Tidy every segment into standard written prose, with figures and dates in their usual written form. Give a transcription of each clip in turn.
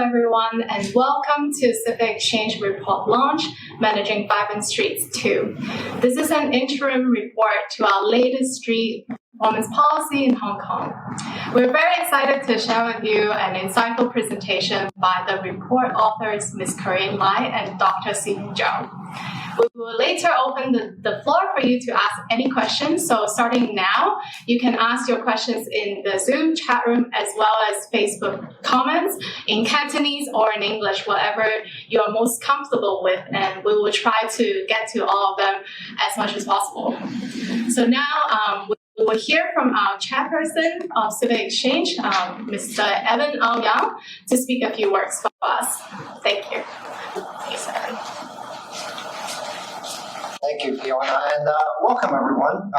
everyone, and welcome to Civic Exchange Report Launch, Managing Vibrant Streets 2. This is an interim report to our latest street performance policy in Hong Kong. We're very excited to share with you an insightful presentation by the report authors Ms. Corinne Lai and Dr. Stephen Zhou. We will later open the floor for you to ask any questions. So starting now, you can ask your questions in the Zoom chat room as well as Facebook comments in Cantonese or in English, whatever you are most comfortable with, and we will try to get to all of them as much as possible. So now we will hear from our chairperson of Civic Exchange, Mr. Evan Aoyang, to speak a few words for us. Thank you. Thanks, Evan. Thank you, Fiona, and welcome everyone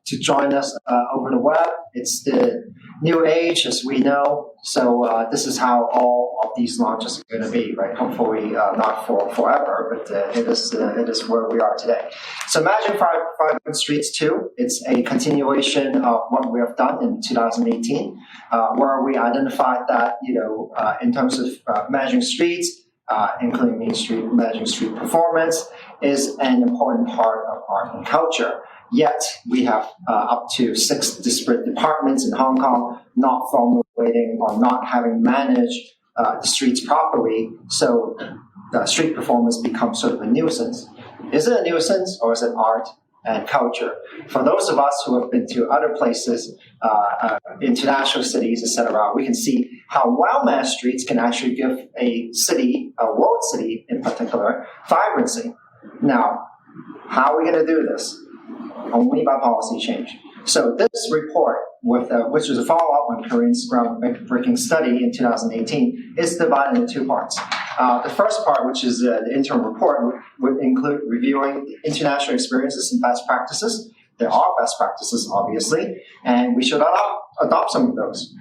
to join us over the web. It's the new age, as we know, so this is how all of these launches are going to be, right? Hopefully not for forever, but it is where we are today. So Managing Vibrant Streets 2, it's a continuation of what we have done in 2018, where we identified that, in terms of managing streets, including managing street performance, is an important part of art and culture. Yet, we have up to 6 disparate departments in Hong Kong not formulating or not having managed the streets properly, so the street performance becomes sort of a nuisance. Is it a nuisance, or is it art and culture? For those of us who have been to other places, international cities, etc., we can see how well-managed streets can actually give a city, a world city in particular, vibrancy. Now, how are we going to do this? Only by policy change. So this report, which was a follow-up on Corinne's groundbreaking study in 2018, is divided into 2 parts. The first part, which is the interim report, would include reviewing international experiences and best practices. There are best practices, obviously, and we should adopt some of those.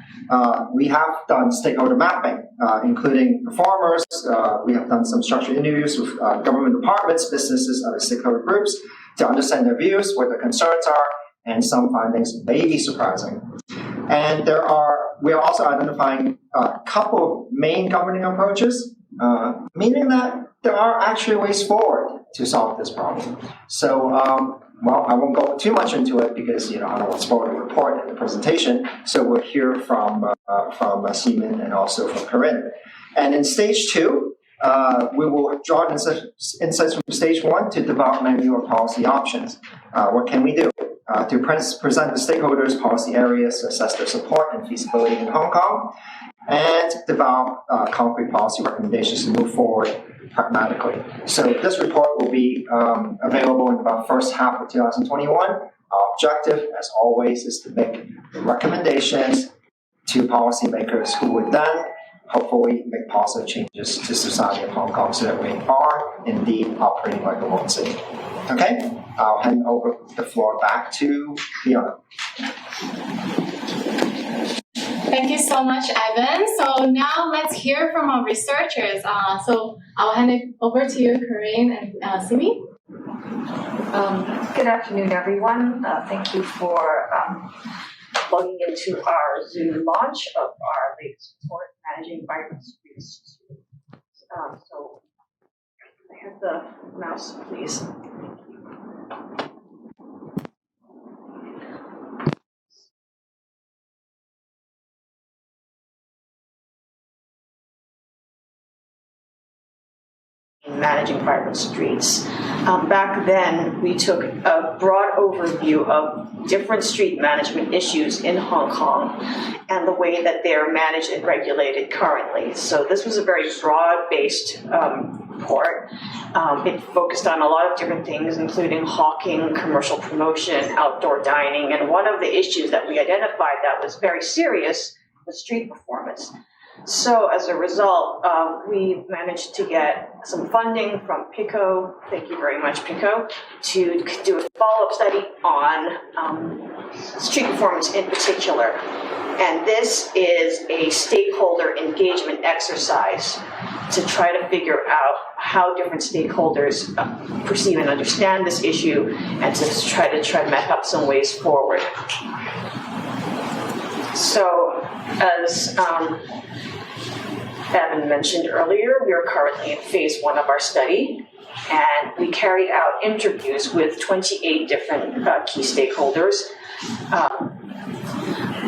We have done stakeholder mapping, including performers. We have done some structured interviews with government departments, businesses, other stakeholder groups to understand their views, what their concerns are, and some findings may be surprising. And we are also identifying a couple of main governing approaches, meaning that there are actually ways forward to solve this problem. So, I won't go too much into it because I don't want to spoil the report and the presentation. So we'll hear from Seaman and also from Corinne. And in stage 2, we will draw insights from stage 1 to develop menu or policy options. What can we do? To present the stakeholders policy areas, assess their support and feasibility in Hong Kong, and develop concrete policy recommendations to move forward pragmatically. So this report will be available in the first half of 2021. Our objective, as always, is to make recommendations to policymakers who would then hopefully make positive changes to society of Hong Kong so that we are indeed operating like a world city. Okay? I'll hand over the floor back to Fiona. Thank you so much, Evan. So now let's hear from our researchers. So I'll hand it over to you, Corinne and Simi. Good afternoon, everyone. Thank you for logging into our Zoom launch of our latest report, Managing Vibrant Streets. So I have the mouse, please. Managing Vibrant Streets. Back then, we took a broad overview of different street management issues in Hong Kong and the way that they're managed and regulated currently. So this was a very broad-based report. It focused on a lot of different things, including hawking, commercial promotion, outdoor dining, and one of the issues that we identified that was very serious was street performance. So as a result, we managed to get some funding from PICO, thank you very much, PICO, to do a follow-up study on street performance in particular. And this is a stakeholder engagement exercise to try to figure out how different stakeholders perceive and understand this issue and to try to map up some ways forward. So as Evan mentioned earlier, we are currently in phase 1 of our study, and we carried out interviews with 28 different key stakeholders.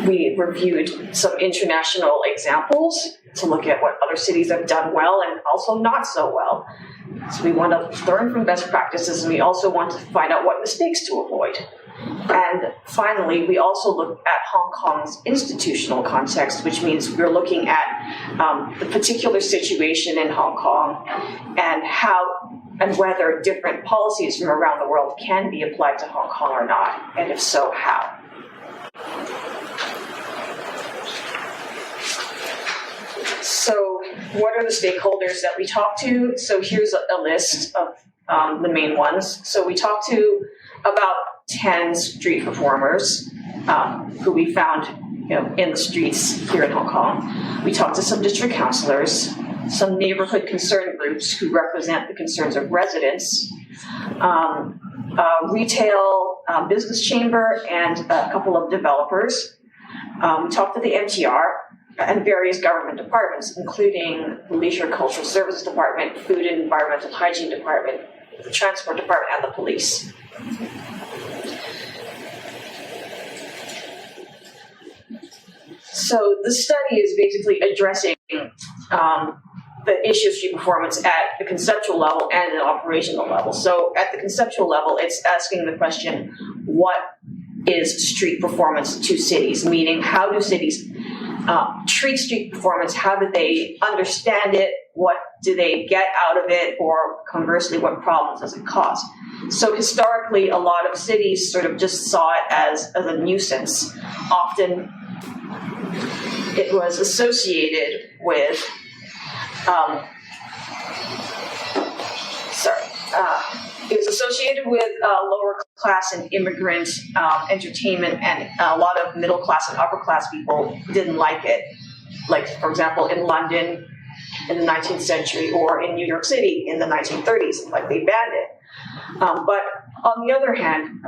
We reviewed some international examples to look at what other cities have done well and also not so well. So we want to learn from best practices, and we also want to find out what mistakes to avoid. And finally, we also look at Hong Kong's institutional context, which means we're looking at the particular situation in Hong Kong and how and whether different policies from around the world can be applied to Hong Kong or not, and if so, how. So what are the stakeholders that we talk to? So here's a list of the main ones. So we talked to about 10 street performers who we found in the streets here in Hong Kong. We talked to some district councillors, some neighborhood concern groups who represent the concerns of residents, retail business chamber, and a couple of developers. We talked to the MTR and various government departments, including the Leisure Cultural Services Department, Food and Environmental Hygiene Department, the Transport Department, and the police. So the study is basically addressing the issue of street performance at the conceptual level and the operational level. So at the conceptual level, it's asking the question, what is street performance to cities? Meaning, how do cities treat street performance? How do they understand it? What do they get out of it? Or conversely, what problems does it cause? So historically, a lot of cities sort of just saw it as a nuisance. Often it was associated with lower class and immigrant entertainment, and a lot of middle class and upper class people didn't like it. Like, for example, in London in the 19th century, or in New York City in the 1930s, like they banned it. But on the other hand,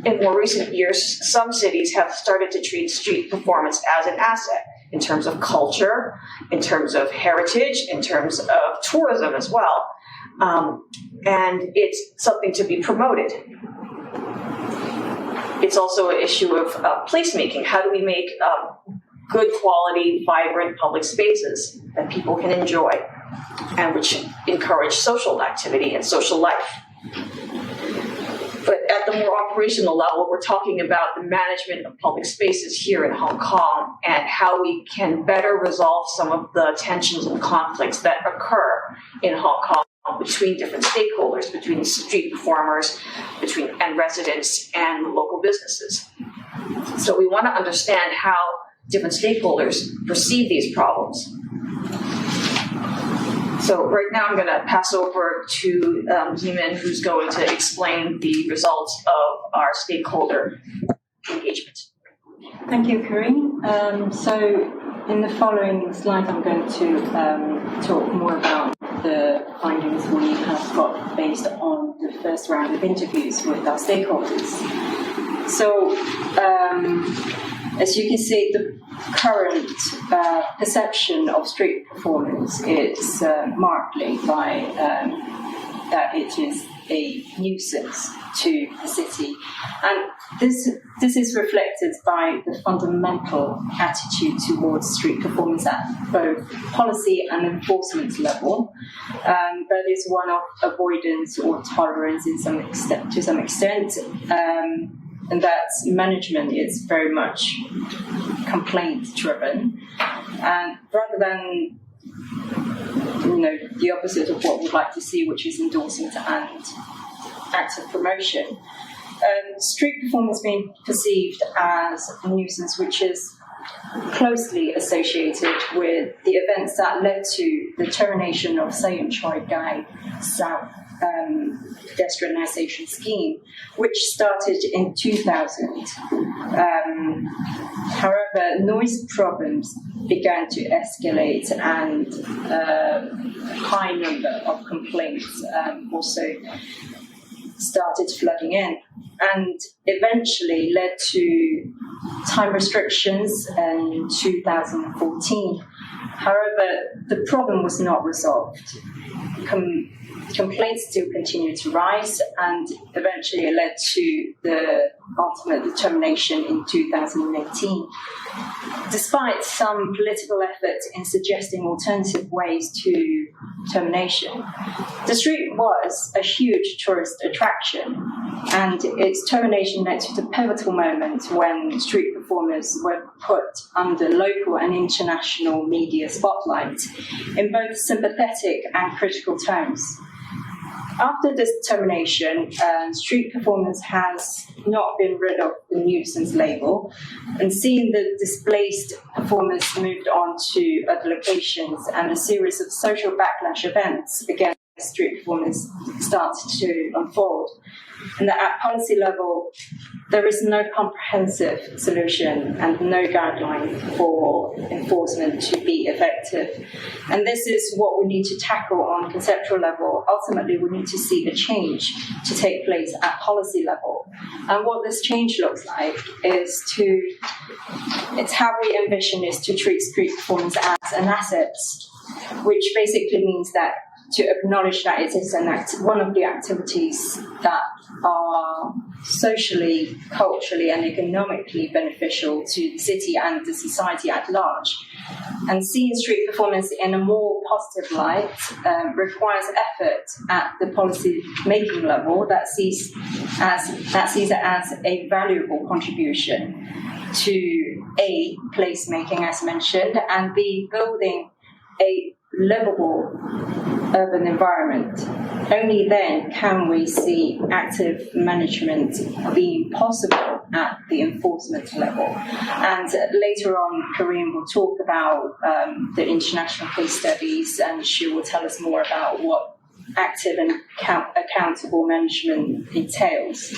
in more recent years, some cities have started to treat street performance as an asset in terms of culture, in terms of heritage, in terms of tourism as well. And it's something to be promoted. It's also an issue of placemaking. How do we make good quality, vibrant public spaces that people can enjoy and which encourage social activity and social life? But at the more operational level, we're talking about the management of public spaces here in Hong Kong and how we can better resolve some of the tensions and conflicts that occur in Hong Kong between different stakeholders, between street performers, and residents and local businesses. So we want to understand how different stakeholders perceive these problems. So right now I'm going to pass over to Yimin, who's going to explain the results of our stakeholder engagement. Thank you, Corinne. So in the following slide, I'm going to talk more about the findings we have got based on the first round of interviews with our stakeholders. So as you can see, the current perception of street performance is markedly by that it is a nuisance to the city. And this is reflected by the fundamental attitude towards street performance at both policy and enforcement level. That is one of avoidance or tolerance to some extent. And that management is very much complaint-driven, and rather than the opposite of what we'd like to see, which is endorsement and active promotion. Street performance being perceived as a nuisance, which is closely associated with the events that led to the termination of Sayum Choi Gai South pedestrianisation scheme, which started in 2000. However, noise problems began to escalate, and a high number of complaints also started flooding in, and eventually led to time restrictions in 2014. However, the problem was not resolved. Complaints still continued to rise, and eventually it led to the ultimate determination in 2018. Despite some political efforts in suggesting alternative ways to termination, the street was a huge tourist attraction, and its termination led to the pivotal moment when street performers were put under local and international media spotlight in both sympathetic and critical tones. After this termination, street performance has not been rid of the nuisance label, and seeing the displaced performers moved on to other locations and a series of social backlash events against street performers started to unfold. And at policy level, there is no comprehensive solution and no guideline for enforcement to be effective. And this is what we need to tackle on conceptual level. Ultimately, we need to see a change to take place at policy level. And what this change looks like it's how we envision is to treat street performance as an asset, which basically means that to acknowledge that it is one of the activities that are socially, culturally, and economically beneficial to the city and the society at large. And seeing street performance in a more positive light requires effort at the policy making level that sees it as a valuable contribution to A, placemaking as mentioned, and B, building a livable urban environment. Only then can we see active management being possible at the enforcement level. And later on, Corinne will talk about the international case studies, and she will tell us more about what active and accountable management entails.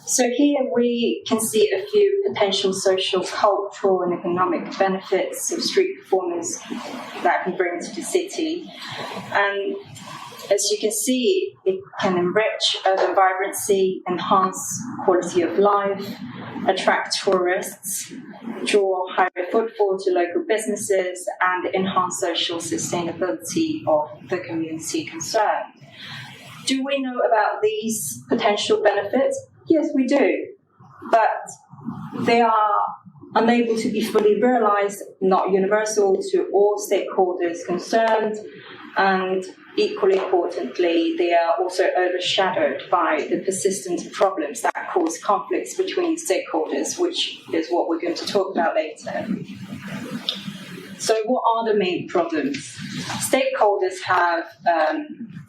So here we can see a few potential social, cultural, and economic benefits of street performance that can bring to the city. And as you can see, it can enrich urban vibrancy, enhance quality of life, attract tourists, draw higher footfall to local businesses, and enhance social sustainability of the community concerned. Do we know about these potential benefits? Yes, we do, but they are unable to be fully realized, not universal to all stakeholders concerned, and equally importantly, they are also overshadowed by the persistent problems that cause conflicts between stakeholders, which is what we're going to talk about later. So what are the main problems? Stakeholders have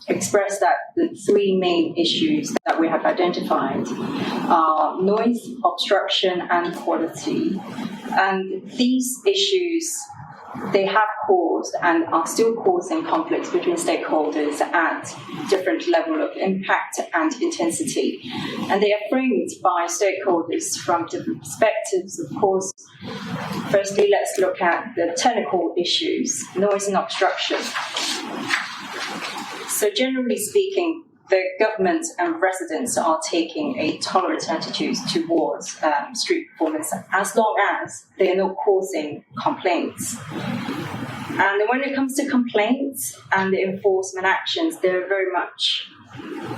expressed that the three main issues that we have identified are noise, obstruction, and quality. And these issues, they have caused and are still causing conflicts between stakeholders at different level of impact and intensity. And they are framed by stakeholders from different perspectives, of course. Firstly, let's look at the technical issues, noise and obstruction. So generally speaking, the government and residents are taking a tolerant attitude towards street performance as long as they are not causing complaints. And when it comes to complaints and the enforcement actions, they're very much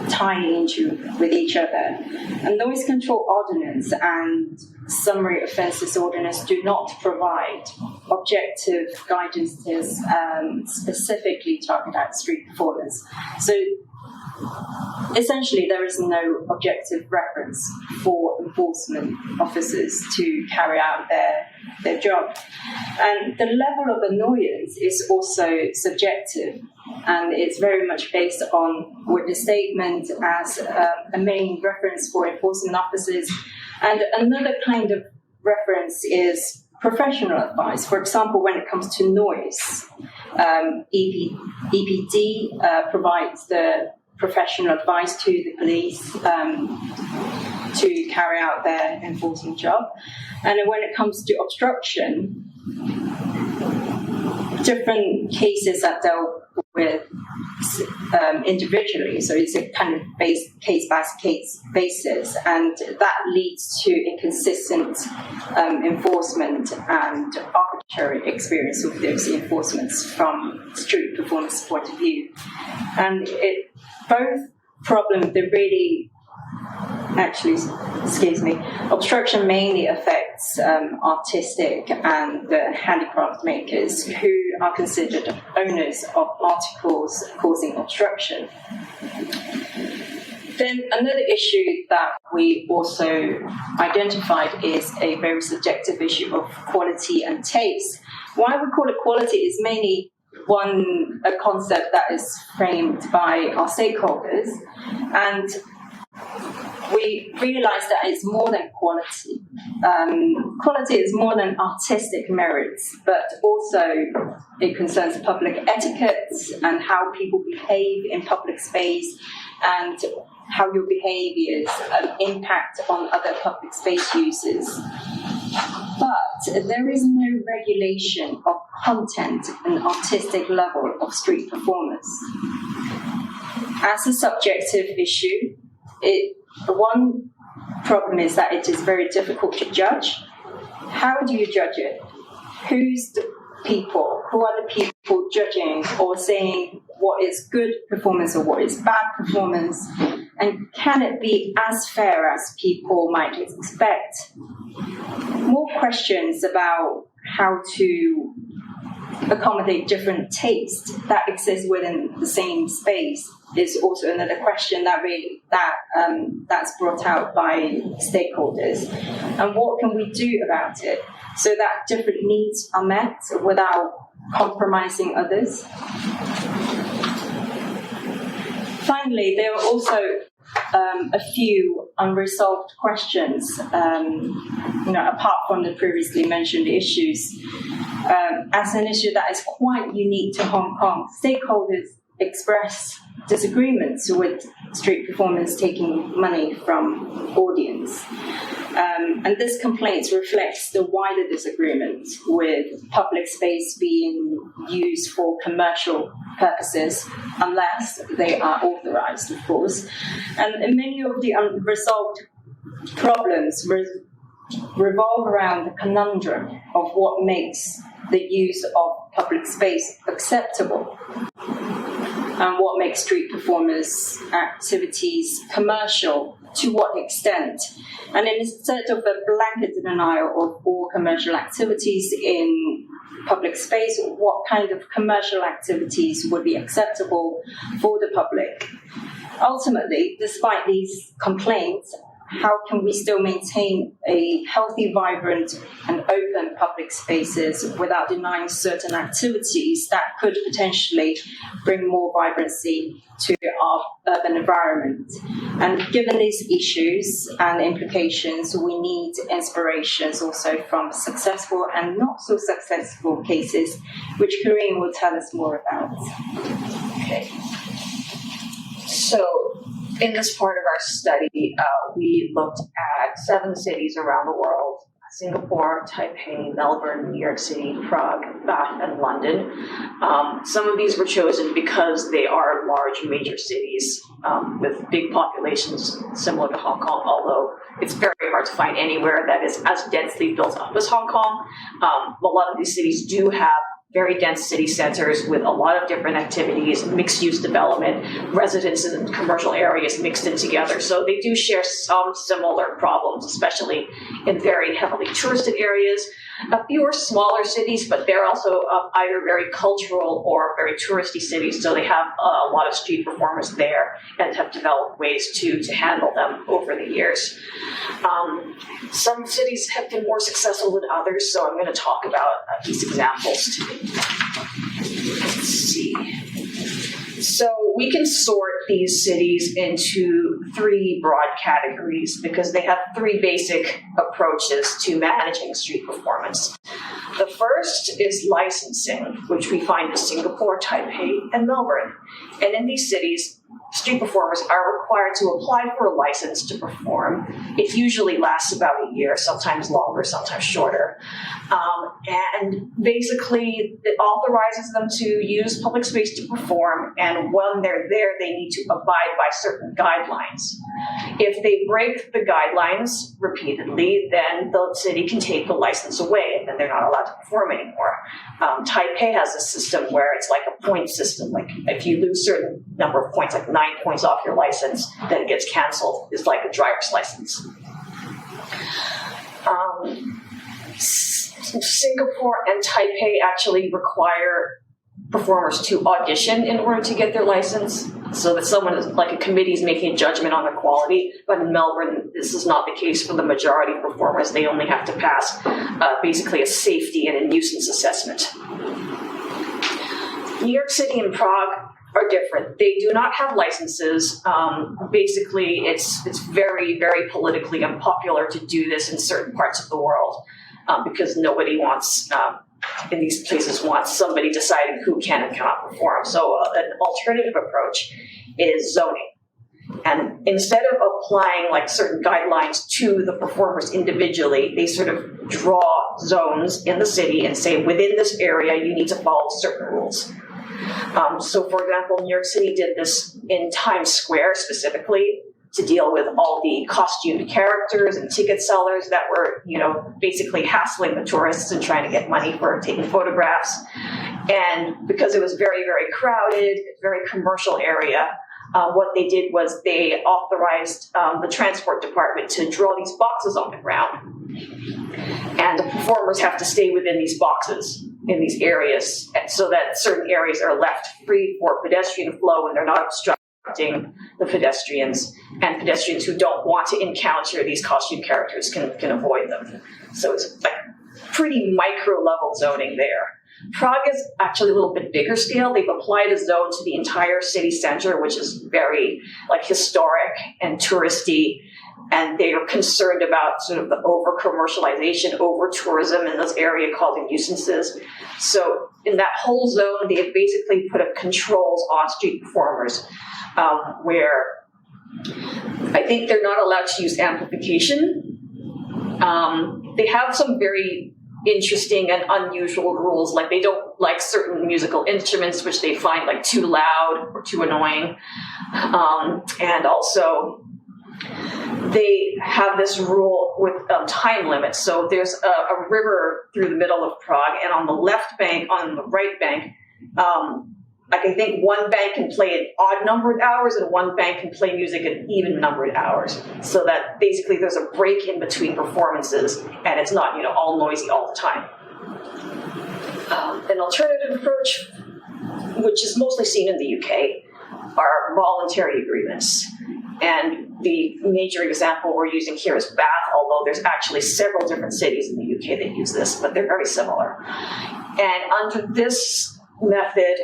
tying into with each other. And noise control ordinance and summary offences ordinance do not provide objective guidances specifically targeted at street performance. So essentially, there is no objective reference for enforcement officers to carry out their job. And the level of annoyance is also subjective, and it's very much based on witness statement as a main reference for enforcement officers. And another kind of reference is professional advice. For example, when it comes to noise, EPD provides the professional advice to the police to carry out their enforcement job. And when it comes to obstruction, different cases are dealt with individually, so it's a kind of case-by-case basis, and that leads to inconsistent enforcement and arbitrary experience of those enforcements from street performance point of view. And both problems, they really obstruction mainly affects artistic and handicraft makers who are considered owners of articles causing obstruction. Then another issue that we also identified is a very subjective issue of quality and taste. Why we call it quality is mainly a concept that is framed by our stakeholders, and we realize that it's more than quality. Quality is more than artistic merits, but also it concerns public etiquette and how people behave in public space and how your behaviors impact on other public space users. But there is no regulation of content and artistic level of street performance. As a subjective issue, one problem is that it is very difficult to judge. How do you judge it? Who are the people judging or saying what is good performance or what is bad performance? And can it be as fair as people might expect? More questions about how to accommodate different tastes that exist within the same space is also another question that's brought out by stakeholders. And what can we do about it so that different needs are met without compromising others? Finally, there are also a few unresolved questions, apart from the previously mentioned issues. As an issue that is quite unique to Hong Kong, stakeholders express disagreements with street performers taking money from audience. And this complaint reflects the wider disagreement with public space being used for commercial purposes, unless they are authorized, of course. And many of the unresolved problems revolve around the conundrum of what makes the use of public space acceptable and what makes street performers' activities commercial, to what extent. And instead of a blanket denial of all commercial activities in public space, what kind of commercial activities would be acceptable for the public? Ultimately, despite these complaints, how can we still maintain a healthy, vibrant, and open public spaces without denying certain activities that could potentially bring more vibrancy to our urban environment? And given these issues and implications, we need inspirations also from successful and not so successful cases, which Corinne will tell us more about. Okay. So, in this part of our study, we looked at 7 cities around the world: Singapore, Taipei, Melbourne, New York City, Prague, Bath, and London. Some of these were chosen because they are large major cities with big populations similar to Hong Kong, although it's very hard to find anywhere that is as densely built up as Hong Kong. A lot of these cities do have very dense city centers with a lot of different activities, mixed-use development, residential and commercial areas mixed in together. So they do share some similar problems, especially in very heavily touristed areas. A few are smaller cities, but they're also either very cultural or very touristy cities, so they have a lot of street performers there and have developed ways to handle them over the years. Some cities have been more successful than others, so I'm going to talk about these examples today. Let's see. So we can sort these cities into 3 broad categories because they have 3 basic approaches to managing street performance. The first is licensing, which we find in Singapore, Taipei, and Melbourne. And in these cities, street performers are required to apply for a license to perform. It usually lasts about a year, sometimes longer, sometimes shorter. And basically, it authorizes them to use public space to perform, and when they're there, they need to abide by certain guidelines. If they break the guidelines repeatedly, then the city can take the license away, and then they're not allowed to perform anymore. Taipei has a system where it's like a point system. Like if you lose a certain number of points, like 9 points off your license, then it gets canceled. It's like a driver's license. Singapore and Taipei actually require performers to audition in order to get their license, so that someone is like a committee is making a judgment on the quality. But in Melbourne, this is not the case for the majority of performers. They only have to pass basically a safety and a nuisance assessment. New York City and Prague are different. They do not have licenses. Basically, it's very, very politically unpopular to do this in certain parts of the world because nobody wants, in these places, wants somebody deciding who can and cannot perform. So an alternative approach is zoning. And instead of applying like certain guidelines to the performers individually, they sort of draw zones in the city and say, within this area, you need to follow certain rules. So, for example, New York City did this in Times Square specifically to deal with all the costumed characters and ticket sellers that were, basically hassling the tourists and trying to get money for taking photographs. And because it was very, very crowded, very commercial area, what they did was they authorized the transport department to draw these boxes on the ground. And the performers have to stay within these boxes in these areas so that certain areas are left free for pedestrian flow and they're not obstructing the pedestrians, and pedestrians who don't want to encounter these costume characters can avoid them. So it's like pretty micro level zoning there. Prague is actually a little bit bigger scale. They've applied a zone to the entire city center, which is very like historic and touristy. And they are concerned about sort of the over-commercialization, over-tourism in this area causing nuisances. So in that whole zone, they have basically put up controls on street performers where I think they're not allowed to use amplification. They have some very interesting and unusual rules, like they don't like certain musical instruments, which they find like too loud or too annoying. And also, they have this rule with time limits. So there's a river through the middle of Prague, and on the left bank, on the right bank, I think one bank can play at odd numbered hours and one bank can play music at even numbered hours. So that basically there's a break in between performances and it's not, all noisy all the time. An alternative approach, which is mostly seen in the UK, are voluntary agreements. And the major example we're using here is Bath, although there's actually several different cities in the UK that use this, but they're very similar. And under this method,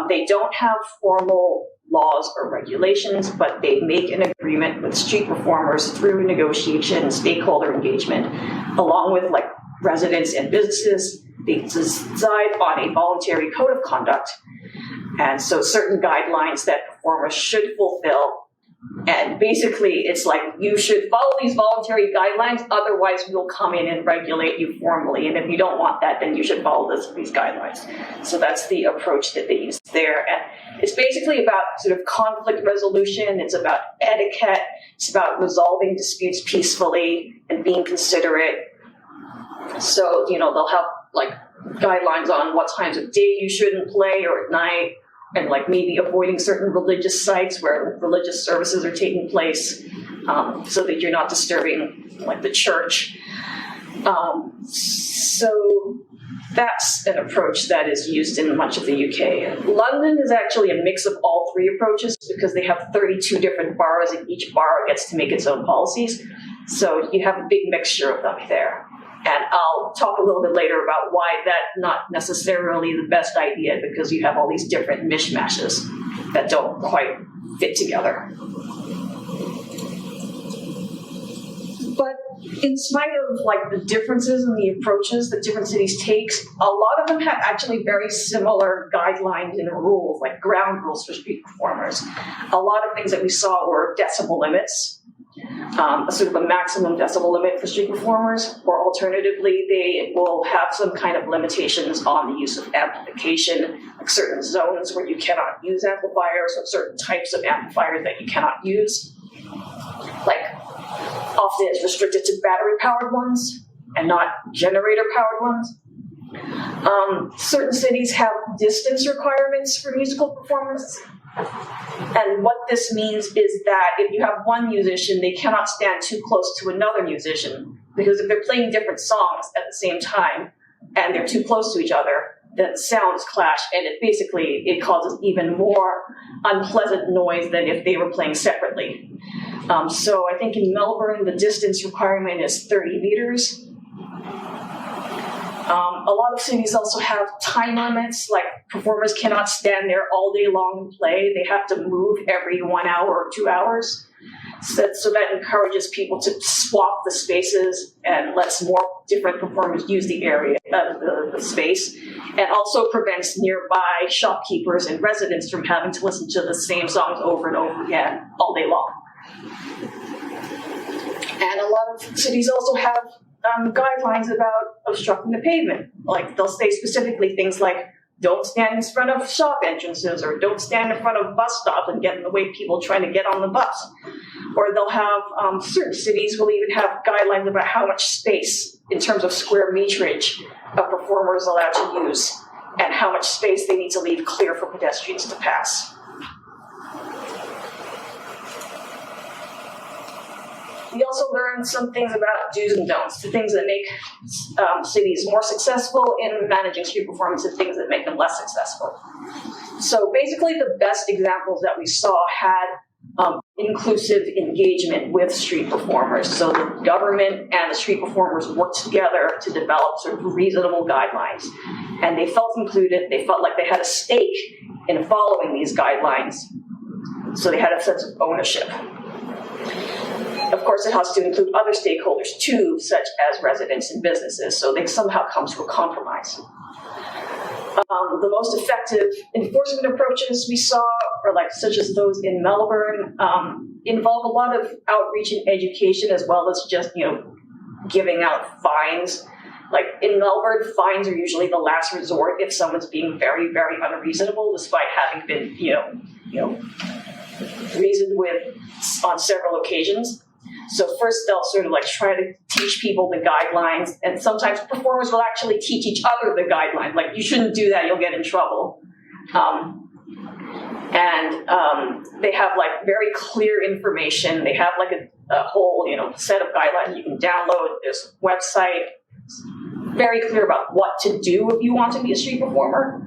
they don't have formal laws or regulations, but they make an agreement with street performers through negotiation and stakeholder engagement, along with like residents and businesses. They decide on a voluntary code of conduct, and so certain guidelines that performers should fulfill. And basically, it's like, you should follow these voluntary guidelines, otherwise we'll come in and regulate you formally. And if you don't want that, then you should follow these guidelines. So that's the approach that they use there. And it's basically about sort of conflict resolution. It's about etiquette. It's about resolving disputes peacefully and being considerate. So, they'll have like guidelines on what times of day you shouldn't play or at night, and like maybe avoiding certain religious sites where religious services are taking place, so that you're not disturbing like the church. So that's an approach that is used in much of the UK. London is actually a mix of all three approaches because they have 32 different boroughs and each borough gets to make its own policies. So you have a big mixture of them there. And I'll talk a little bit later about why that's not necessarily the best idea, because you have all these different mishmashes that don't quite fit together. But in spite of like the differences in the approaches that different cities take, a lot of them have actually very similar guidelines and rules, like ground rules for street performers. A lot of things that we saw were decibel limits, sort of a maximum decibel limit for street performers, or alternatively, they will have some kind of limitations on the use of amplification, like certain zones where you cannot use amplifiers, or certain types of amplifiers that you cannot use. Like, often it's restricted to battery-powered ones and not generator-powered ones. Certain cities have distance requirements for musical performance. And what this means is that if you have one musician, they cannot stand too close to another musician, because if they're playing different songs at the same time and they're too close to each other, then sounds clash, and it causes even more unpleasant noise than if they were playing separately. So I think in Melbourne, the distance requirement is 30 meters. A lot of cities also have time limits, like performers cannot stand there all day long and play. They have to move every 1 hour or 2 hours. So that encourages people to swap the spaces and lets more different performers use the area of the space, and also prevents nearby shopkeepers and residents from having to listen to the same songs over and over again all day long. And a lot of cities also have guidelines about obstructing the pavement. Like, they'll say specifically things like, don't stand in front of shop entrances, or don't stand in front of bus stops and get in the way of people trying to get on the bus. Or they'll have, certain cities will even have guidelines about how much space, in terms of square meterage, a performer is allowed to use, and how much space they need to leave clear for pedestrians to pass. We also learned some things about do's and don'ts, the things that make cities more successful in managing street performance and things that make them less successful. So basically the best examples that we saw had inclusive engagement with street performers. So the government and the street performers worked together to develop sort of reasonable guidelines. And they felt included, they felt like they had a stake in following these guidelines. So they had a sense of ownership. Of course, it has to include other stakeholders too, such as residents and businesses, so they somehow come to a compromise. The most effective enforcement approaches we saw, or such as those in Melbourne, involve a lot of outreach and education, as well as just giving out fines. Like in Melbourne, fines are usually the last resort if someone's being very, very unreasonable, despite having been reasoned with on several occasions. So first they'll sort of try to teach people the guidelines, and sometimes performers will actually teach each other the guidelines. Like, you shouldn't do that, you'll get in trouble. They have very clear information. They have a whole set of guidelines you can download. There's a website, very clear about what to do if you want to be a street performer,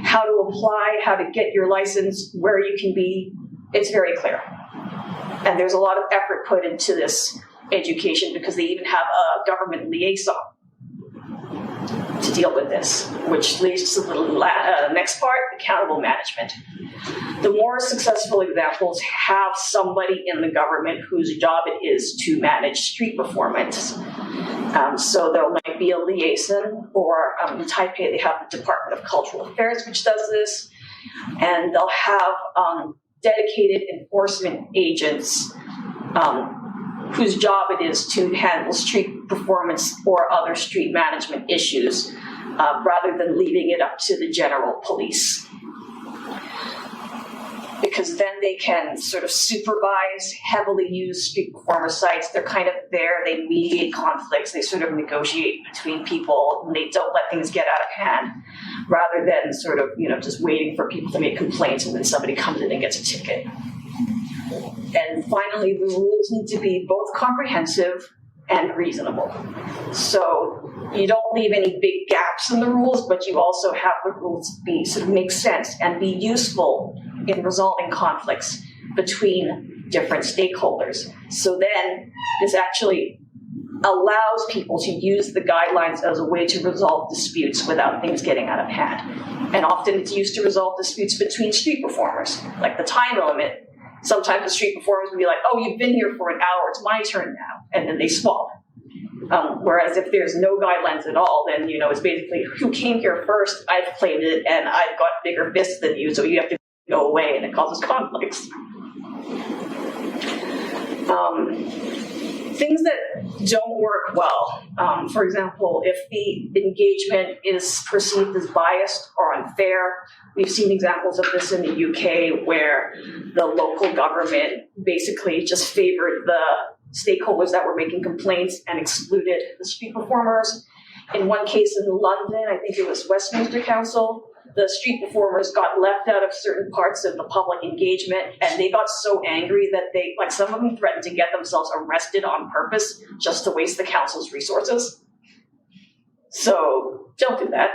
how to apply, how to get your license, where you can be. It's very clear. And there's a lot of effort put into this education, because they even have a government liaison to deal with this, which leads to the next part, accountable management. The more successful examples have somebody in the government whose job it is to manage street performance. So there might be a liaison, or in Taipei they have the Department of Cultural Affairs, which does this, and they'll have dedicated enforcement agents whose job it is to handle street performance or other street management issues, rather than leaving it up to the general police. Because then they can sort of supervise heavily used street performer sites. They're kind of there, they mediate conflicts, they sort of negotiate between people, and they don't let things get out of hand, rather than sort of, just waiting for people to make complaints and then somebody comes in and gets a ticket. And finally, the rules need to be both comprehensive and reasonable. So you don't leave any big gaps in the rules, but you also have the rules be sort of make sense and be useful in resolving conflicts between different stakeholders. So then this actually allows people to use the guidelines as a way to resolve disputes without things getting out of hand. And often it's used to resolve disputes between street performers, like the time limit. Sometimes the street performers will be like, oh, you've been here for an hour, it's my turn now. And then they swap. Whereas if there's no guidelines at all, then, it's basically who came here first, I've claimed it, and I've got bigger fists than you, so you have to go away, and it causes conflicts. Things that don't work well. For example, if the engagement is perceived as biased or unfair, we've seen examples of this in the UK where the local government basically just favored the stakeholders that were making complaints and excluded the street performers. In one case in London, I think it was Westminster Council, the street performers got left out of certain parts of the public engagement, and they got so angry that some of them threatened to get themselves arrested on purpose just to waste the council's resources. So don't do that.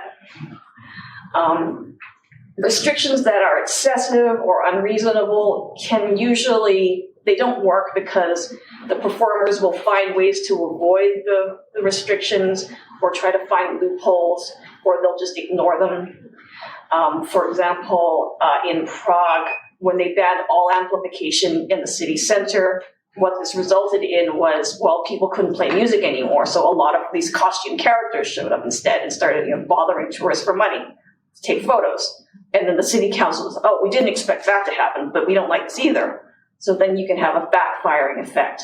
Restrictions that are excessive or unreasonable they don't work because the performers will find ways to avoid the restrictions or try to find loopholes, or they'll just ignore them. For example, in Prague, when they banned all amplification in the city center, what this resulted in was, people couldn't play music anymore, so a lot of these costume characters showed up instead and started bothering tourists for money to take photos. And then the city council was, we didn't expect that to happen, but we don't like this either. So then you can have a backfiring effect.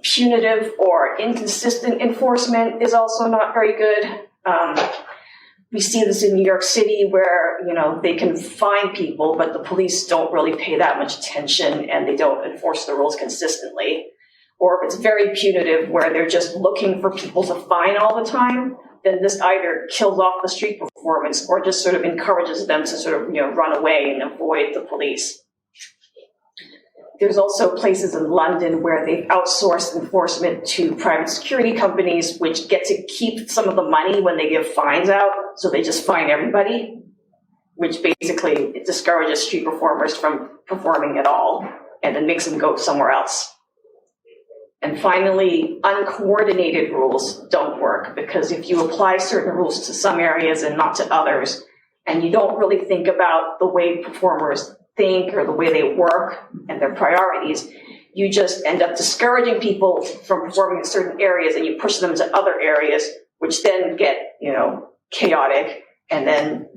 Punitive or inconsistent enforcement is also not very good. We see this in New York City where, they can fine people, but the police don't really pay that much attention and they don't enforce the rules consistently. Or if it's very punitive where they're just looking for people to fine all the time, then this either kills off the street performance or just sort of encourages them to sort of, run away and avoid the police. There's also places in London where they've outsourced enforcement to private security companies, which get to keep some of the money when they give fines out, so they just fine everybody, which basically discourages street performers from performing at all, and then makes them go somewhere else. And finally, uncoordinated rules don't work, because if you apply certain rules to some areas and not to others, and you don't really think about the way performers think or the way they work and their priorities, you just end up discouraging people from performing in certain areas, and you push them to other areas, which then get, chaotic, and then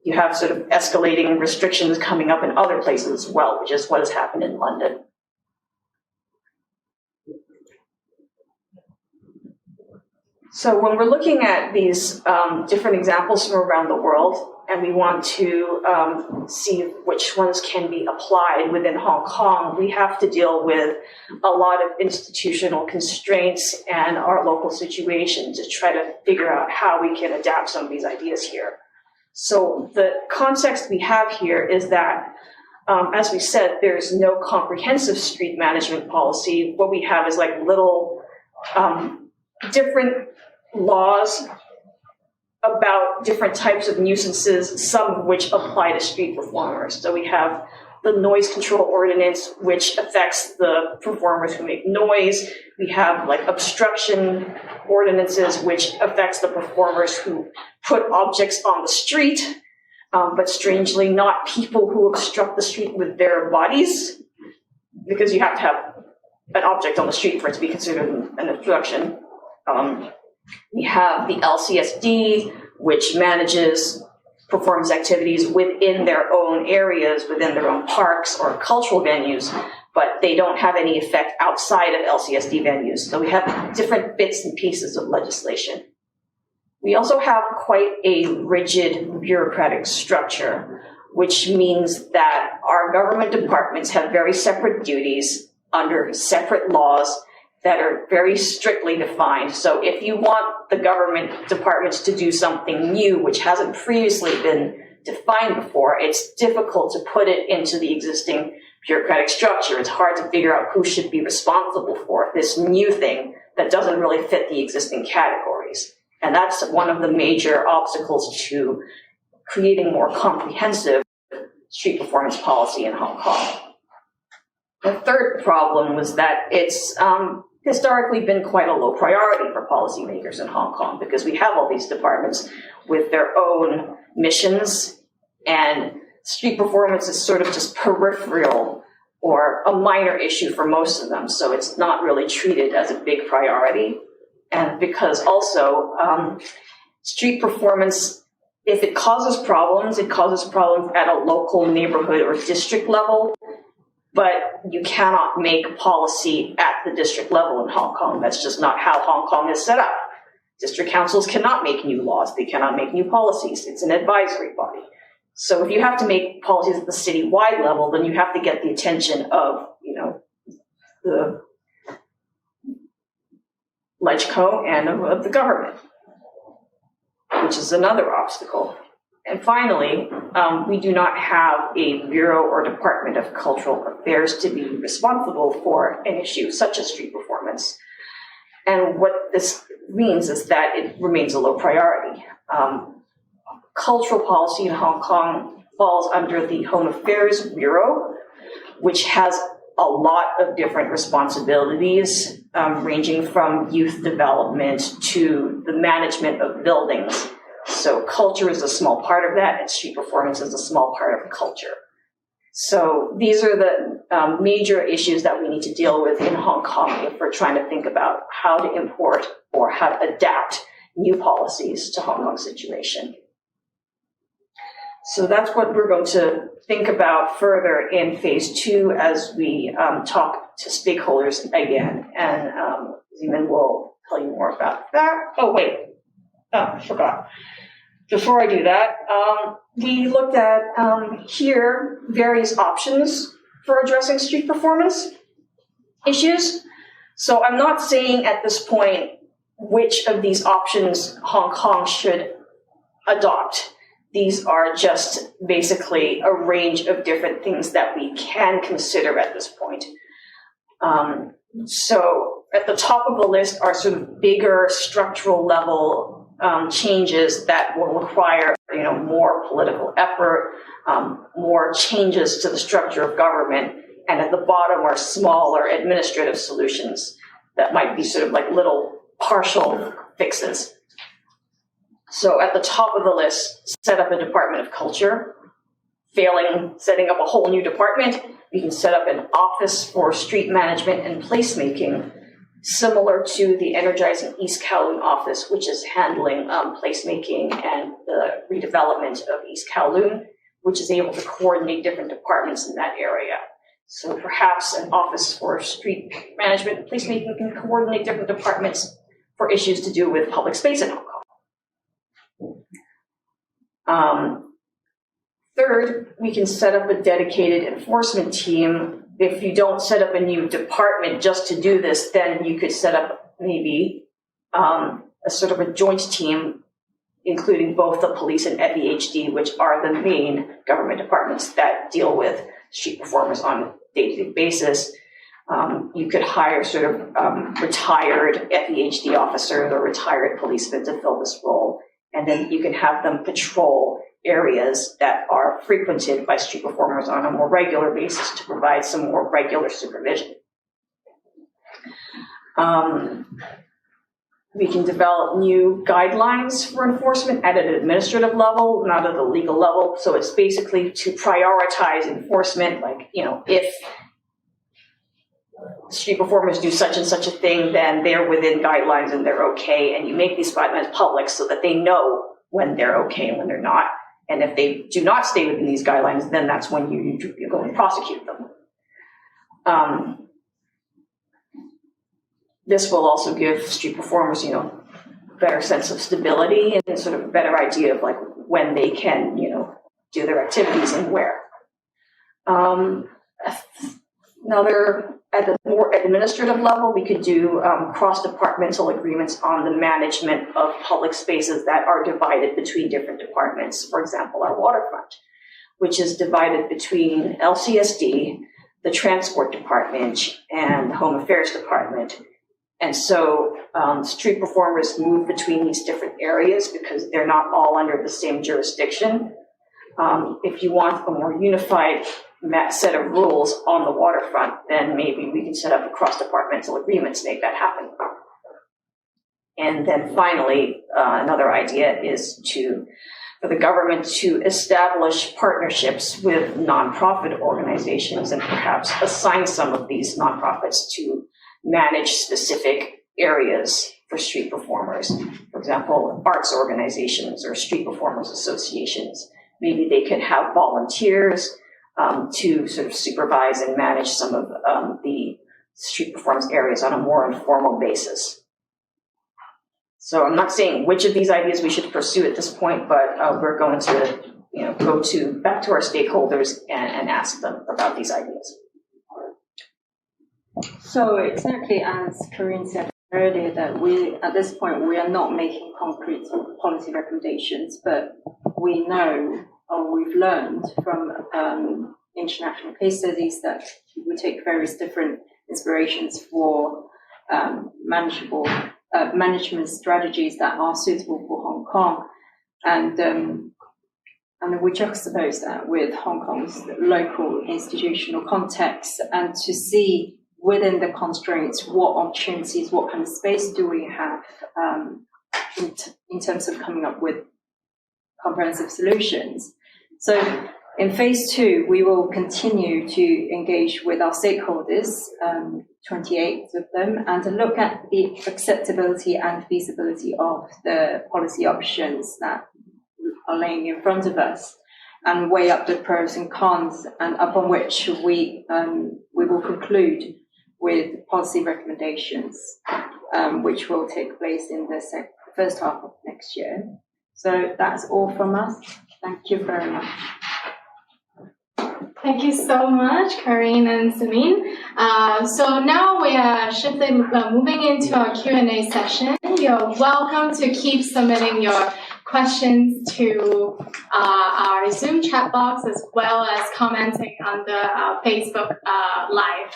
you have sort of escalating restrictions coming up in other places as well, which is what has happened in London. So when we're looking at these different examples from around the world, and we want to see which ones can be applied within Hong Kong, we have to deal with a lot of institutional constraints and our local situation to try to figure out how we can adapt some of these ideas here. So the context we have here is that, as we said, there's no comprehensive street management policy. What we have is little different laws about different types of nuisances, some of which apply to street performers. So we have the noise control ordinance, which affects the performers who make noise. We have obstruction ordinances, which affects the performers who put objects on the street, but strangely not people who obstruct the street with their bodies, because you have to have an object on the street for it to be considered an obstruction. We have the LCSD, which manages performance activities within their own areas, within their own parks or cultural venues, but they don't have any effect outside of LCSD venues. So we have different bits and pieces of legislation. We also have quite a rigid bureaucratic structure, which means that our government departments have very separate duties under separate laws that are very strictly defined. So if you want the government departments to do something new, which hasn't previously been defined before, it's difficult to put it into the existing bureaucratic structure. It's hard to figure out who should be responsible for this new thing that doesn't really fit the existing categories. And that's one of the major obstacles to creating more comprehensive street performance policy in Hong Kong. The third problem was that it's historically been quite a low priority for policymakers in Hong Kong, because we have all these departments with their own missions, and street performance is sort of just peripheral or a minor issue for most of them. So it's not really treated as a big priority. And because also street performance, if it causes problems at a local neighborhood or district level, but you cannot make policy at the district level in Hong Kong. That's just not how Hong Kong is set up. District councils cannot make new laws. They cannot make new policies. It's an advisory body. So if you have to make policies at the city-wide level, then you have to get the attention of, the LegCo and of the government, which is another obstacle. And finally, we do not have a bureau or department of cultural affairs to be responsible for an issue such as street performance. And what this means is that it remains a low priority. Cultural policy in Hong Kong falls under the Home Affairs Bureau, which has a lot of different responsibilities, ranging from youth development to the management of buildings. So culture is a small part of that, and street performance is a small part of culture. So these are the major issues that we need to deal with in Hong Kong if we're trying to think about how to import or how to adapt new policies to Hong Kong's situation. So that's what we're going to think about further in phase 2 as we talk to stakeholders again. And Zeman will tell you more about that. Oh, wait. I forgot. Before I do that, we looked at here various options for addressing street performance issues. So I'm not saying at this point which of these options Hong Kong should adopt. These are just basically a range of different things that we can consider at this point. So at the top of the list are sort of bigger structural level changes that will require, more political effort, more changes to the structure of government. And at the bottom are smaller administrative solutions that might be sort of like little partial fixes. So at the top of the list, set up a Department of Culture. Failing setting up a whole new department, we can set up an office for street management and placemaking, similar to the Energizing East Kowloon office, which is handling placemaking and the redevelopment of East Kowloon, which is able to coordinate different departments in that area. So perhaps an office for street management and placemaking can coordinate different departments for issues to do with public space in Hong Kong. Third, we can set up a dedicated enforcement team. If you don't set up a new department just to do this, then you could set up maybe a sort of a joint team, including both the police and FEHD, which are the main government departments that deal with street performers on a day-to-day basis. You could hire sort of retired FEHD officers or retired policemen to fill this role, and then you can have them patrol areas that are frequented by street performers on a more regular basis to provide some more regular supervision. We can develop new guidelines for enforcement at an administrative level, not at the legal level. So it's basically to prioritize enforcement, like, if street performers do such and such a thing, then they're within guidelines and they're okay. And you make these guidelines public so that they know when they're okay and when they're not. And if they do not stay within these guidelines, then that's when you go and prosecute them. This will also give street performers, better sense of stability and sort of a better idea of like when they can, do their activities and where. At the more administrative level, we could do cross-departmental agreements on the management of public spaces that are divided between different departments. For example, our waterfront, which is divided between LCSD, the Transport Department, and the Home Affairs Department. And so street performers move between these different areas because they're not all under the same jurisdiction. If you want a more unified set of rules on the waterfront, then maybe we can set up a cross-departmental agreement to make that happen. And then finally, another idea is to for the government to establish partnerships with nonprofit organizations and perhaps assign some of these nonprofits to manage specific areas for street performers. For example, arts organizations or street performers associations. Maybe they could have volunteers to sort of supervise and manage some of the street performance areas on a more informal basis. So I'm not saying which of these ideas we should pursue at this point, but we're going to go back to our stakeholders and ask them about these ideas. So exactly as Corinne said earlier, that at this point we are not making concrete policy recommendations, but we know or we've learned from international case studies that we take various different inspirations for management strategies that are suitable for Hong Kong, and we juxtapose that with Hong Kong's local institutional context, and to see within the constraints what opportunities, what kind of space do we have in terms of coming up with comprehensive solutions. So in phase 2, we will continue to engage with our stakeholders, 28 of them, and to look at the acceptability and feasibility of the policy options that are laying in front of us, and weigh up the pros and cons, and upon which we will conclude with policy recommendations, which will take place in the first half of next year. So that's all from us. Thank you very much. Thank you so much, Corinne and Samin. So now we are moving into our Q&A session. You're welcome to keep submitting your questions to our Zoom chat box, as well as commenting on the Facebook Live.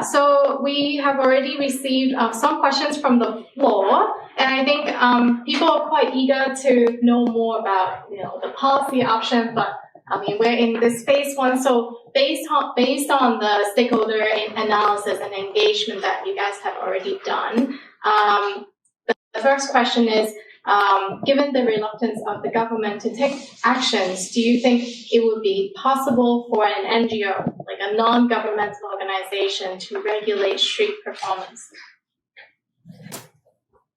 So we have already received some questions from the floor, and I think people are quite eager to know more about the policy option, but I mean, we're in this phase 1, so based on the stakeholder analysis and engagement that you guys have already done, the first question is, given the reluctance of the government to take actions, do you think it would be possible for an NGO, like a non-governmental organization, to regulate street performance?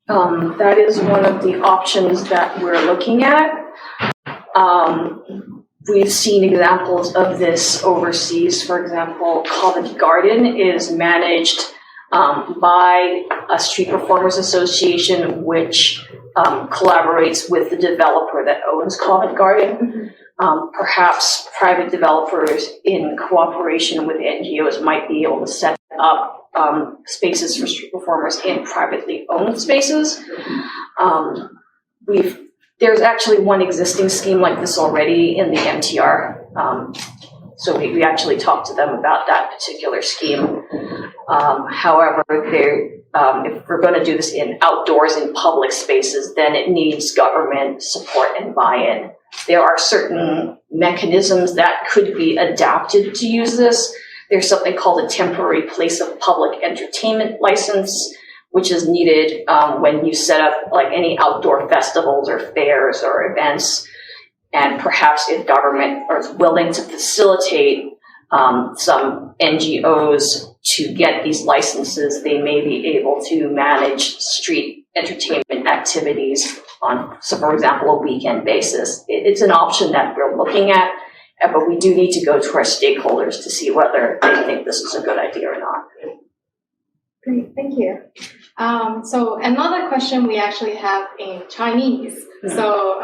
That is one of the options that we're looking at. We've seen examples of this overseas. For example, Covent Garden is managed by a street performers association, which collaborates with the developer that owns Covent Garden. Perhaps private developers in cooperation with NGOs might be able to set up spaces for street performers in privately owned spaces. There's actually one existing scheme like this already in the MTR. So we actually talked to them about that particular scheme. However, if we're going to do this in outdoors in public spaces, then it needs government support and buy-in. There are certain mechanisms that could be adapted to use this. There's something called a temporary place of public entertainment license, which is needed when you set up like any outdoor festivals or fairs or events. And perhaps if government is willing to facilitate some NGOs to get these licenses, they may be able to manage street entertainment activities on, so for example, a weekend basis. It's an option that we're looking at, but we do need to go to our stakeholders to see whether they think this is a good idea or not. Great, thank you. So another question we actually have in Chinese. So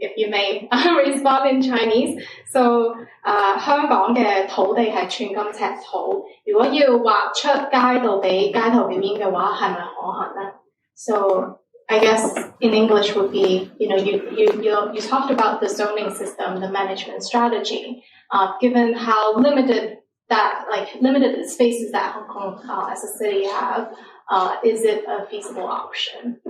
if you may respond in Chinese. So 香港嘅土地係寸金尺土，如果要劃出街道俾街頭表演嘅話，係咪可行呢？ So I guess in English would be, you talked about the zoning system, the management strategy. Given how limited spaces that Hong Kong as a city have, is it a feasible option?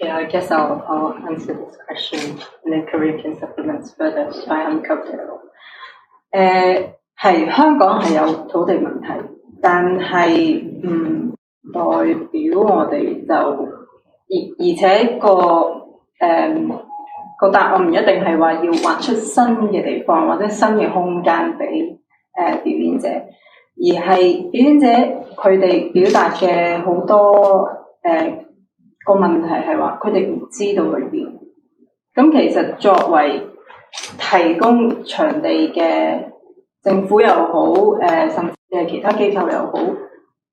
I guess I'll answer this question, and then Corinne can supplement further if I uncover it all. 係香港係有土地問題，但係唔代表我哋就且個答案唔一定係話要畫出新嘅地方或者新嘅空間俾表演者，而係表演者佢哋表達嘅好多個問題係話佢哋唔知道去邊。咁其實作為提供場地嘅政府又好，甚至係其他機構又好，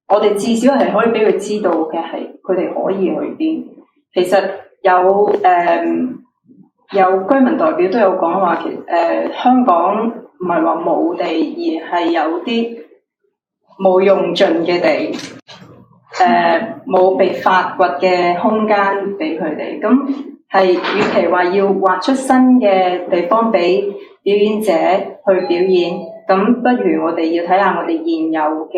我哋至少係可以俾佢知道嘅係佢哋可以去邊。其實有居民代表都有講話，其實香港唔係話冇地，而係有啲冇用盡嘅地，冇被發掘嘅空間俾佢哋。咁係與其話要畫出新嘅地方俾表演者去表演，咁不如我哋要睇下我哋現有嘅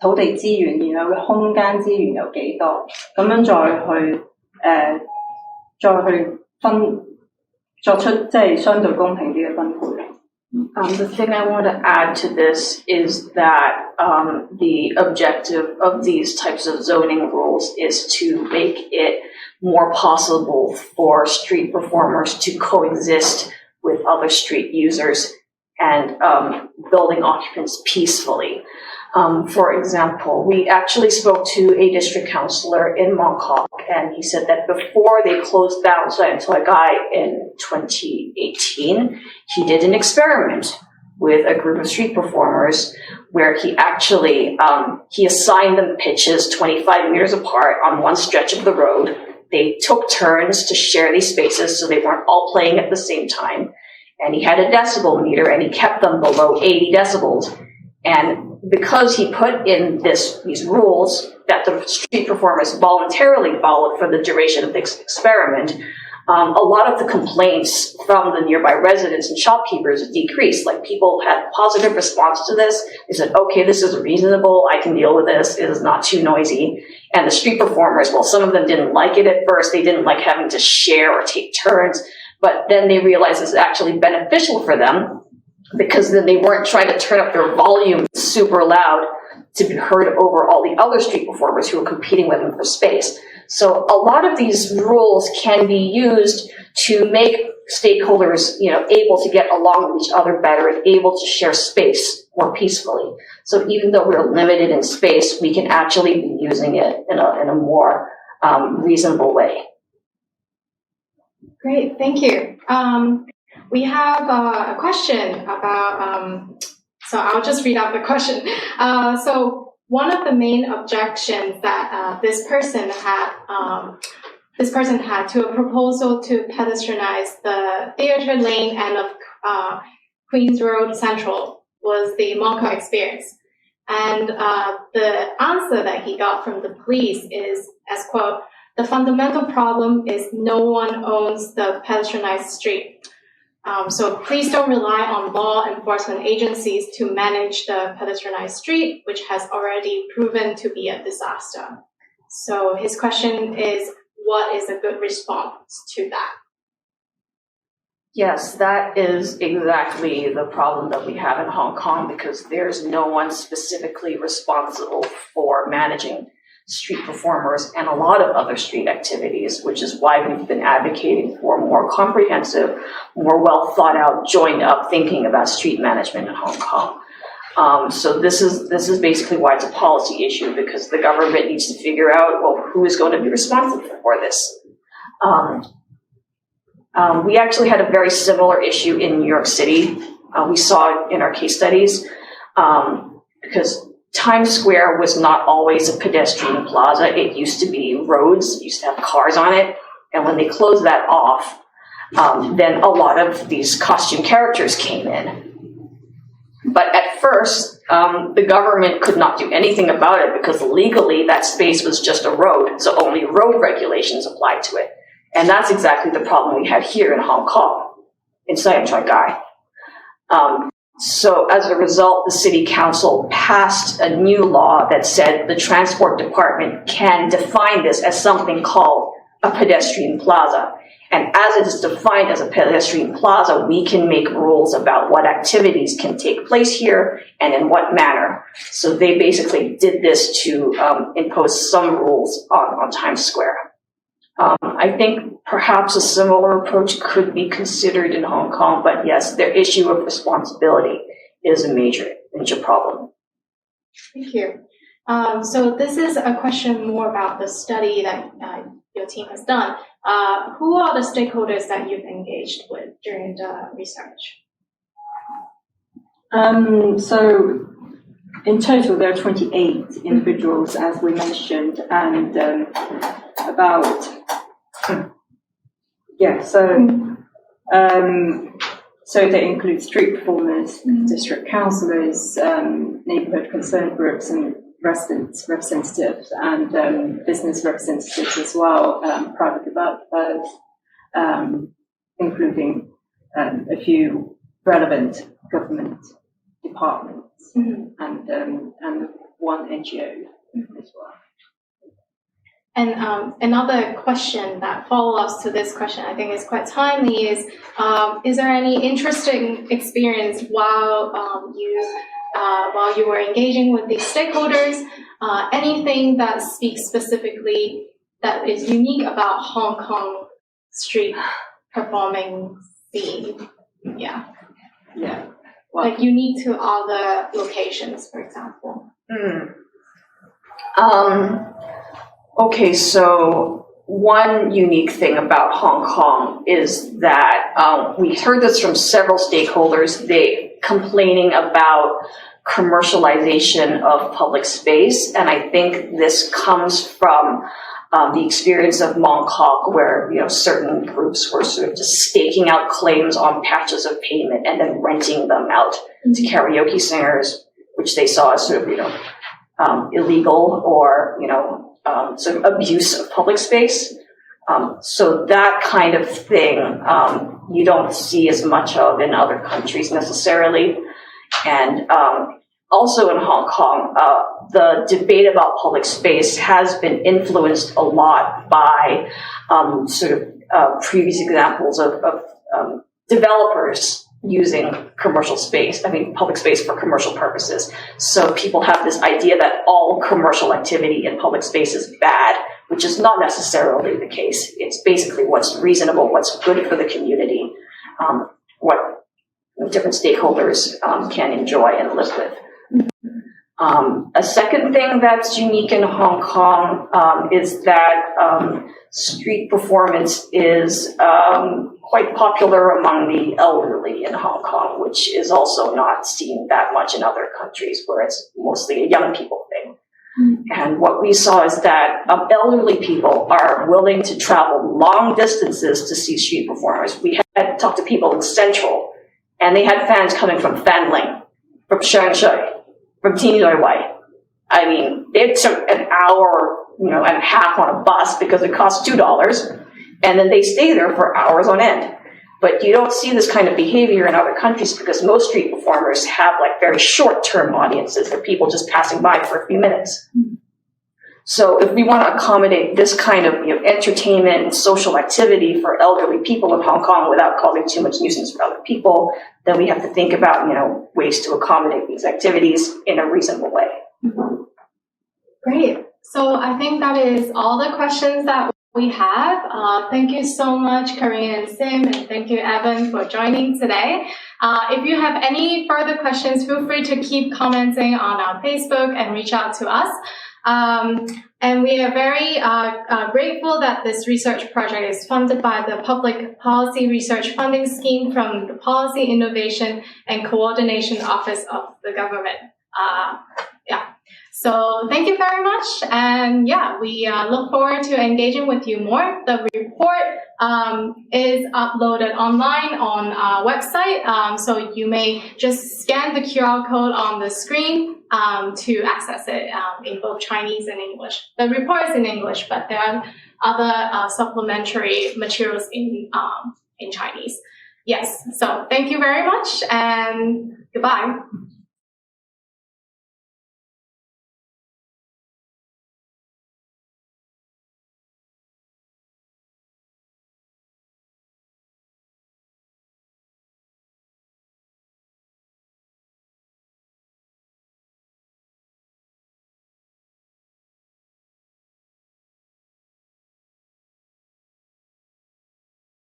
土地資源，現有嘅空間資源有幾多，咁樣再去作出即係相對公平啲嘅分配。The thing I want to add to this is that the objective of these types of zoning rules is to make it more possible for street performers to coexist with other street users and building occupants peacefully. For example, we actually spoke to a district councillor in Mongkok, and he said that before they closed down Guy in 2018, he did an experiment with a group of street performers where he actually he assigned them pitches 25 meters apart on one stretch of the road. They took turns to share these spaces so they weren't all playing at the same time. And he had a decibel meter and he kept them below 80 decibels. And because he put in these rules that the street performers voluntarily followed for the duration of this experiment, a lot of the complaints from the nearby residents and shopkeepers decreased. Like, people had positive response to this. They said, okay, this is reasonable. I can deal with this. It is not too noisy. And the street performers, well, some of them didn't like it at first. They didn't like having to share or take turns. But then they realized it's actually beneficial for them, because then they weren't trying to turn up their volume super loud to be heard over all the other street performers who were competing with them for space. So a lot of these rules can be used to make stakeholders, able to get along with each other better and able to share space more peacefully. So even though we're limited in space, we can actually be using it in a more reasonable way. Great, thank you. We have a question about, so I'll just read out the question. So one of the main objections that this person had to a proposal to pedestrianize the Theatre Lane end of Queens Road Central was the Mongkok experience. And the answer that he got from the police is, as quote, "The fundamental problem is no one owns the pedestrianized street. So please don't rely on law enforcement agencies to manage the pedestrianized street, which has already proven to be a disaster." So his question is, what is a good response to that? Yes, that is exactly the problem that we have in Hong Kong, because there's no one specifically responsible for managing street performers and a lot of other street activities, which is why we've been advocating for more comprehensive, more well thought out, joined up thinking about street management in Hong Kong. So this is basically why it's a policy issue, because the government needs to figure out, well, who is going to be responsible for this. We actually had a very similar issue in New York City. We saw it in our case studies, because Times Square was not always a pedestrian plaza. It used to be roads, it used to have cars on it. And when they closed that off, then a lot of these costume characters came in. But at first, the government could not do anything about it, because legally that space was just a road, so only road regulations applied to it. And that's exactly the problem we had here in Hong Kong, in Guy. So as a result, the city council passed a new law that said the transport department can define this as something called a pedestrian plaza. And as it is defined as a pedestrian plaza, we can make rules about what activities can take place here and in what manner. So they basically did this to impose some rules on Times Square. I think perhaps a similar approach could be considered in Hong Kong, but yes, their issue of responsibility is a major problem. Thank you. So this is a question more about the study that your team has done. Who are the stakeholders that you've engaged with during the research? So in total, there are 28 individuals, as we mentioned, and so they include street performers, district councillors, neighbourhood concern groups, and residents representatives, and business representatives as well, private developers, including a few relevant government departments, and one NGO as well. And another question that follows to this question, I think is quite timely, is there any interesting experience while you were engaging with these stakeholders? Anything that speaks specifically that is unique about Hong Kong street performing scene? Yeah. Well, like unique to other locations, for example. Okay, so one unique thing about Hong Kong is that we heard this from several stakeholders. They complaining about commercialization of public space, and I think this comes from the experience of Mong Kok, where certain groups were sort of just staking out claims on patches of pavement and then renting them out to karaoke singers, which they saw as sort of illegal or sort of abuse of public space. So that kind of thing you don't see as much of in other countries necessarily. And also in Hong Kong, the debate about public space has been influenced a lot by previous examples of developers using public space for commercial purposes. So people have this idea that all commercial activity in public space is bad, which is not necessarily the case. It's basically what's reasonable, what's good for the community, what different stakeholders can enjoy and live with. A second thing that's unique in Hong Kong is that street performance is quite popular among the elderly in Hong Kong, which is also not seen that much in other countries where it's mostly a young people thing. And what we saw is that elderly people are willing to travel long distances to see street performers. We had talked to people in Central, and they had fans coming from Fanling, from Shengshui, from Tingloi Wai. I mean, it took an hour, and a half on a bus because it cost $2, and then they stay there for hours on end. But you don't see this kind of behavior in other countries because most street performers have very short-term audiences. They're people just passing by for a few minutes. So if we want to accommodate this kind of entertainment and social activity for elderly people in Hong Kong without causing too much nuisance for other people, then we have to think about ways to accommodate these activities in a reasonable way. Great. So I think that is all the questions that we have. Thank you so much, Corinne and Sim, and thank you, Evan, for joining today. If you have any further questions, feel free to keep commenting on our Facebook and reach out to us. And we are very grateful that this research project is funded by the Public Policy Research Funding Scheme from the Policy Innovation and Coordination Office of the government. So thank you very much. And we look forward to engaging with you more. The report is uploaded online on our website. So you may just scan the QR code on the screen to access it in both Chinese and English. The report is in English, but there are other supplementary materials in Chinese. Yes. So thank you very much and goodbye.